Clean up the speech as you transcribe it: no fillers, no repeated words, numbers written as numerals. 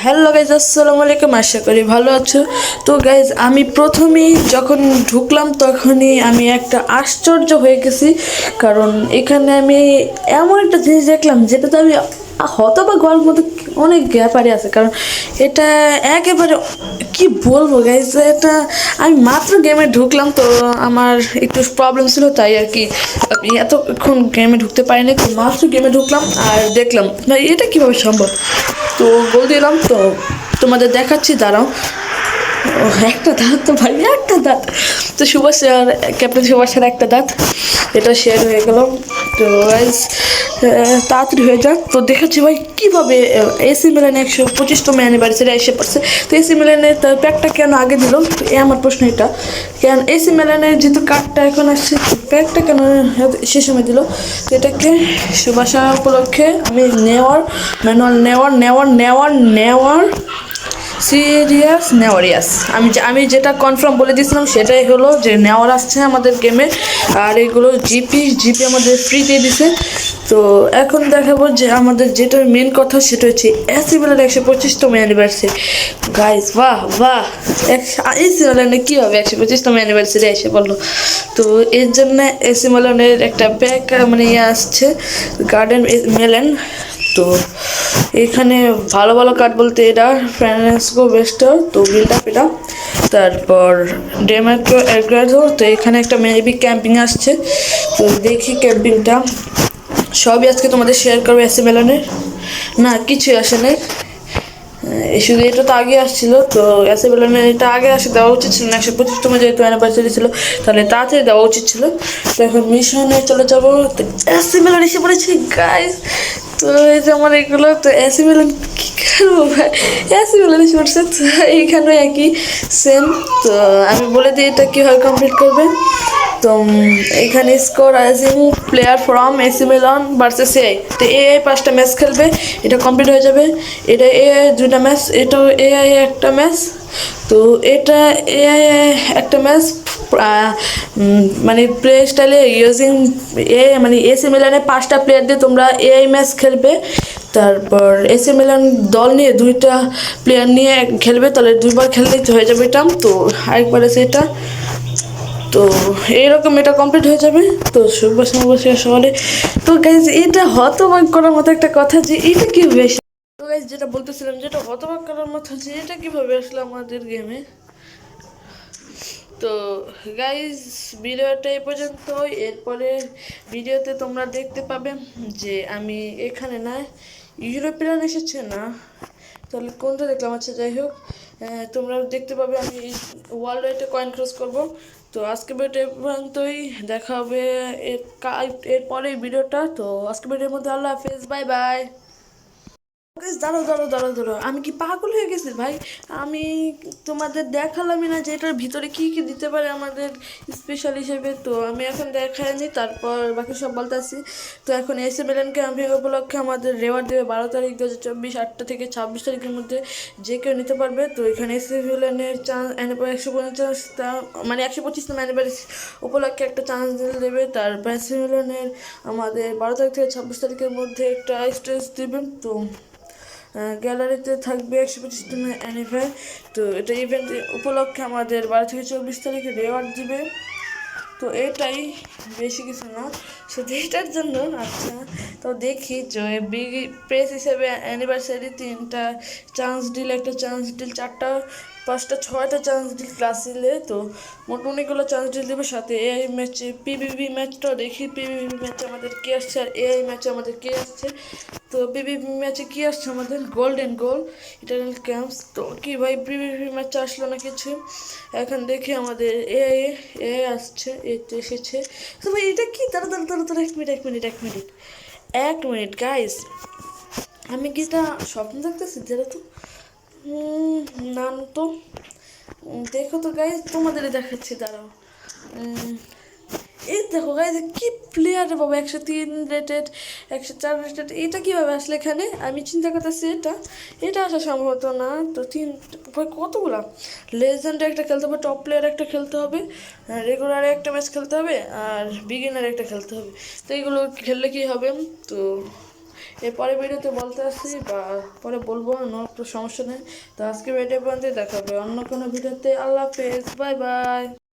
Hello guys, আসসালামু আলাইকুম। আশা করি ভালো আছো। তো গাইজ, আমি প্রথমেই যখন ঢুকলাম তখনই আমি একটা আশ্চর্য হয়ে গেছি, কারণ এখানে আমি এমন একটা জিনিস দেখলাম যেটাতে আমি হতবাক হওয়ার মতো অনেক ব্যাপারে আছে। কারণ এটা একেবারে কি বলবো গাইজ, এটা আমি মাত্র গেমে ঢুকলাম, তো আমার একটু প্রবলেম ছিল, তাই আর কি আমি এতক্ষণ গেমে ঢুকতে পারিনি। তো মাত্র গেমে ঢুকলাম আর দেখলাম না, এটা কীভাবে সম্ভব। তো গোল দিলাম, তো তোমাদের দেখাচ্ছি, দাঁড়াও। ও, একটা দাঁত তো ভাই, একটা দাঁত। তো সুভাষ আর ক্যাপ্টেন সুভাষের একটা দাঁত, এটা শেয়ার হয়ে গেল। তো গাইজ, তাড়াতাড়ি হয়ে যাক। তো দেখাচ্ছি ভাই কীভাবে এসি মিলানে 125তম অ্যানিভার্সারি এসে পড়ছে। তো এসি মিলানের তার প্যাকটা কেন আগে দিল, তো আমার প্রশ্ন এটা। কেন এসি মিলানের যেহেতু কার্ডটা এখন আসছে, প্যাকটা কেন সে সময় দিল। তো এটাকে সুভাষা উপলক্ষে আমি নেওয়ার সিরিয়াস নেওয়ারিয়াস, আমি যেটা কনফার্ম বলে দিয়েছিলাম সেটাই হলো, যে নেওয়ার আসছে আমাদের গেমে। আর এগুলো জিপি আমাদের ফ্রিতে দিছে। তো এখন দেখাবো যে আমাদের যেটা মেন কথা, সেটা হচ্ছে এসি মিলান 125তম অ্যানিভার্সারি। গাইস, বাহ বাহ, এসি মিলানে কী হবে 125তম অ্যানিভার্সারি এসে বললো। তো এর জন্য এসি মিলানের একটা প্যাক মানে আসছে, গার্ডেন মেলেন। তো এখানে ভালো ভালো কার্ড বলতে এটা ফ্রান্সিসকো বেস্টার, তো বিল্ড আপ এটা। তারপর ডেমার্কো এগ্রাডো, তো এখানে একটা মেবি ক্যাম্পিং আসছে। তো দেখি ক্যাম্পিংটা সবই আজকে তোমাদের শেয়ার করবো। এসি মেলানের না কিছুই আসে নাই, শুধু এটা তো আগে আসছিল। তো এসি মেলানের এটা আগে আসে দেওয়া উচিত ছিল না, 125তম যেহেতু অ্যানিভার্সারি ছিল, তাহলে তাড়াতাড়ি দেওয়া উচিত ছিল। তো এখন মিশনে চলে যাবো। তো এসি মেলান এসে পড়েছি গাইস। তো এই যে আমার এগুলো, তো এসি মিলান কী করবো ভাই, এসি মিলান এসে পড়ছে। তো এইখানে একই সেম। তো আমি বলে দিই এটা কীভাবে কমপ্লিট করবে। তো এখানে score ageing player from AC Milan versus AI. তো এআই 5টা ম্যাচ খেলবে, এটা কমপ্লিট হয়ে যাবে। এটা এআই 2টা ম্যাচ, এটাও এআই একটা ম্যাচ। তো এটা এআই একটা ম্যাচ, মানে প্লে স্টাইলে ইউজিং মানে এসি মিলানে 5টা প্লেয়ার দিয়ে তোমরা এআই ম্যাচ খেলবে। তারপর এসি মিলান দল নিয়ে 2টা প্লেয়ার নিয়ে খেলবে, তাহলে 2বার খেললেই হয়ে যাবে এটা। তো আরেকবার আছে এটা। তো এইরকম এটা কমপ্লিট হয়ে যাবে। তো শুভবাসী শহরে। তো গাইজ, এটা হতবাক করার মতো একটা কথা যে এটা কীভাবে আসলে, তো গাইজ যেটা বলতেছিলাম, যেটা হতবাক করার মতো যে এটা কীভাবে আসলো আমাদের গেমে। তো গাইজ, ভিডিওটা এই পর্যন্ত। এরপরে ভিডিওতে তোমরা দেখতে পাবে যে আমি এখানে না, ইউরোপিয়ান এসেছে না, তাহলে কোনটা দেখলাম। আচ্ছা, যাই হোক, তোমরা দেখতে পাবে আমি ওয়ার্ল্ড ওয়াইডে কয়েন ক্রস করবো। তো আজকে ভিডিওটা এই পর্যন্তই, দেখা হবে এরপরে ভিডিওটা। তো আজকে ভিডিওর মধ্যে আল্লাহ হাফেজ, বাই বাই। দাঁড়ো দাঁড়ো দাঁড়ো দাঁড়ো, আমি কি পাগল হয়ে গেছি ভাই? আমি তোমাদের দেখালামই না যে এটার ভিতরে কী কী দিতে পারে আমাদের স্পেশাল হিসেবে। তো আমি এখন দেখাইনি, তারপর বাকি সব বলতেছি। তো এখন এসি মিলানকে আমি উপলক্ষে আমাদের রেওয়ার্ড দেবে 12 তারিখ 2024, 8টা থেকে 26 তারিখের মধ্যে যে কেউ নিতে পারবে। তো এখানে এসি মিলানের চান্স 150 মানে 125তম অ্যানিভার্সারি উপলক্ষে একটা চান্স দিলে দেবে। তারপর এসি মিলানের আমাদের 12 তারিখ থেকে 26 তারিখের মধ্যে একটা স্টেজ দেবেন। তো গ্যালারিতে থাকবে 125তম অ্যানিভার্সারি। তো এটা ইভেন্ট উপলক্ষে আমাদের 12 থেকে 24 তারিখে রেওয়ার্ড দিবে। তো এটাই, বেশি কিছু না, শুধু এটার জন্য। আচ্ছা, তো দেখি যে বিগ প্রেস হিসেবে অ্যানিভার্সারি 3টা চান্স ডিল, একটা চান্স ডিল 4টা 5টা 6টা চান্স ডিল ক্লাস দিলে। তো মোট অনেকগুলো চান্স ডিল দেবে। সাথে এআই ম্যাচে পিভিভি ম্যাচটাও দেখি, পিভিভি ম্যাচে আমাদের কী আসছে আর এআই ম্যাচে আমাদের কী আসছে। তো পিভিভি ম্যাচে কী আসছে আমাদের গোল্ডেন গোল ইটারনাল ক্যাম্পস। তো কি ভাই, পিভিভি ম্যাচে আসলো না কিছু। এখন দেখি আমাদের এআই আসছে, এটা এসেছে। তো ভাই এটা কি, তারা তারা তারা তারা 1 মিনিট গাইস, আমি কি এটা স্বপ্ন দেখতেছি? যেটা তো না তো, দেখো তো গাইস, তোমাদেরই দেখাচ্ছি, দাঁড়াও। এই দেখো গাইজ, কি প্লেয়ার রে বাবা, 103 রেটেড, 104 রেটেড, এটা কীভাবে আসলে এখানে? আমি চিন্তা করতেছি এটা এটা আসা সম্ভবত না। তো ভাই কতগুলা লেজেন্ডে একটা খেলতে হবে, টপ প্লেয়ার একটা খেলতে হবে, রেগুলারে একটা ম্যাচ খেলতে হবে, আর বিগিনার একটা খেলতে হবে। তো এইগুলো খেললে কী হবে? তো এরপরে ভিডিওতে বলতে আসছি বা পরে বলবো, কোনো সমস্যা নেই। তো আজকে ভিডিও পর্যন্ত দেখা হবে অন্য কোনো ভিডিওতে। আল্লাহ হাফেজ, বাই বাই।